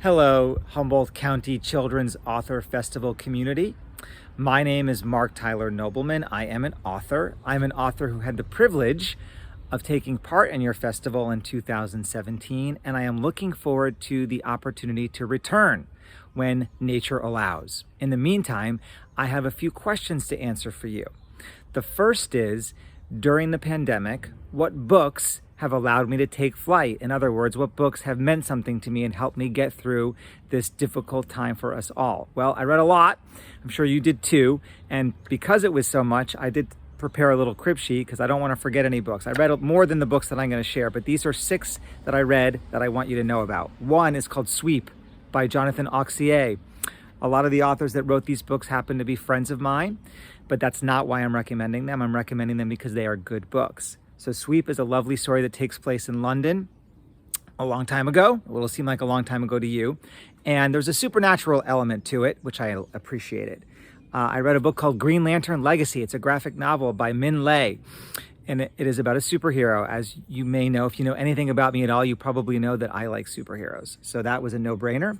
Hello, Humboldt County Children's Author Festival community. My name is Marc Tyler Nobleman. I am an author. I'm an author who had the privilege of taking part in your festival in 2017, and I am looking forward to the opportunity to return when nature allows. In the meantime, I have a few questions to answer for you. The first is, during the pandemic, what books have allowed me to take flight? In other words, what books have meant something to me and helped me get through this difficult time for us all? Well, I read a lot. I'm sure you did too. And because it was so much, I did prepare a little crib sheet because I don't want to forget any books. I read more than the books that I'm going to share, but these are 6 that I read that I want you to know about. One is called Sweep by Jonathan Oxier. A lot of the authors that wrote these books happen to be friends of mine, but that's not why I'm recommending them. I'm recommending them because they are good books. So Sweep is a lovely story that takes place in London a long time ago. It will seem like a long time ago to you. And there's a supernatural element to it, which I appreciated. I read a book called Green Lantern Legacy. It's a graphic novel by Min Lei. And it is about a superhero. As you may know, if you know anything about me at all, you probably know that I like superheroes. So that was a no-brainer.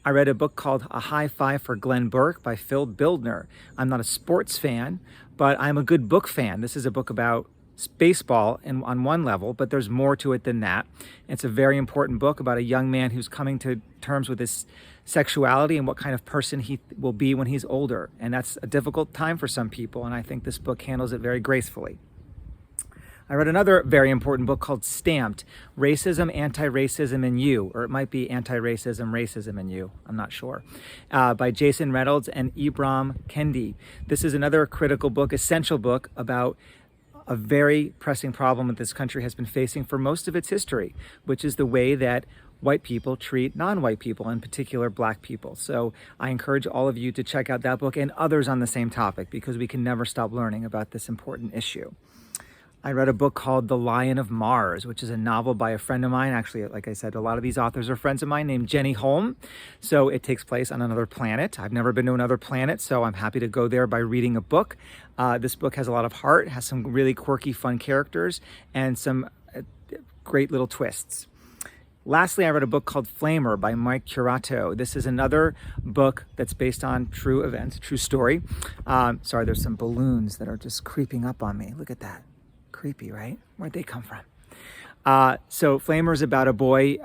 I read a book called A High Five for Glenn Burke by Phil Bildner. I'm not a sports fan, but I'm a good book fan. This is a book about baseball on one level, but there's more to it than that. It's a very important book about a young man who's coming to terms with his sexuality and what kind of person he will be when he's older. And that's a difficult time for some people, and I think this book handles it very gracefully. I read another very important book called Stamped, Racism, Anti-Racism in You, or it might be Anti-Racism, Racism in You, I'm not sure, by Jason Reynolds and Ibram Kendi. This is another critical book, essential book about a very pressing problem that this country has been facing for most of its history, which is the way that white people treat non-white people, in particular black people. So I encourage all of you to check out that book and others on the same topic, because we can never stop learning about this important issue. I read a book called The Lion of Mars, which is a novel by a friend of mine. Actually, like I said, a lot of these authors are friends of mine, named Jenny Holm. So it takes place on another planet. I've never been to another planet, so I'm happy to go there by reading a book. This book has a lot of heart, has some really quirky, fun characters, and some great little twists. Lastly, I read a book called Flamer by Mike Curato. This is another book that's based on true events, true story. Sorry, there's some balloons that are just creeping up on me. Look at that. Creepy, right? Where'd they come from? So Flamer is about a boy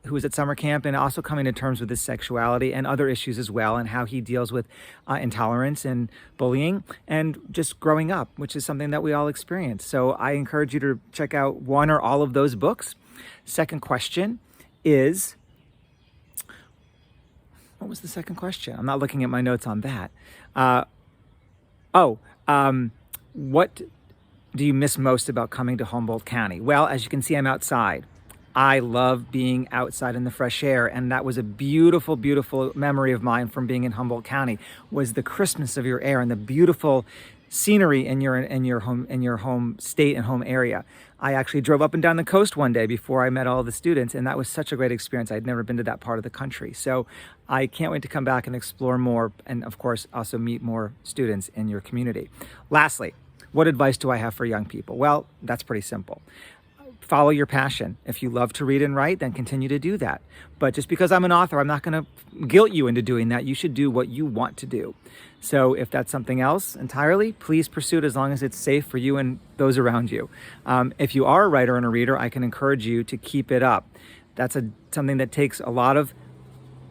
who was at summer camp and also coming to terms with his sexuality and other issues as well, and how he deals with intolerance and bullying and just growing up, which is something that we all experience. So I encourage you to check out one or all of those books. Second question is, what was the second question? I'm not looking at my notes on that. What do you miss most about coming to Humboldt County? Well, as you can see, I'm outside. I love being outside in the fresh air, and that was a beautiful, beautiful memory of mine from being in Humboldt County, was the crispness of your air and the beautiful scenery in your home state and home area. I actually drove up and down the coast one day before I met all the students, and that was such a great experience. I'd never been to that part of the country. So I can't wait to come back and explore more, and of course also meet more students in your community. Lastly, what advice do I have for young people? Well, that's pretty simple. Follow your passion. If you love to read and write, then continue to do that. But just because I'm an author, I'm not going to guilt you into doing that. You should do what you want to do. So if that's something else entirely, please pursue it as long as it's safe for you and those around you. If you are a writer and a reader, I can encourage you to keep it up. That's something that takes a lot of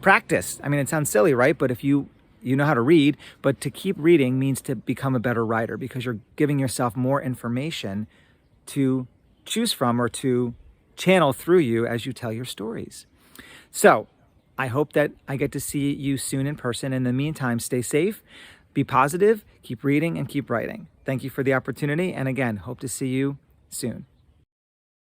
practice. I mean, it sounds silly, right? But if you know how to read, but to keep reading means to become a better writer, because you're giving yourself more information to choose from or to channel through you as you tell your stories. So I hope that I get to see you soon in person. In the meantime, stay safe, be positive, keep reading, and keep writing. Thank you for the opportunity. And again, hope to see you soon.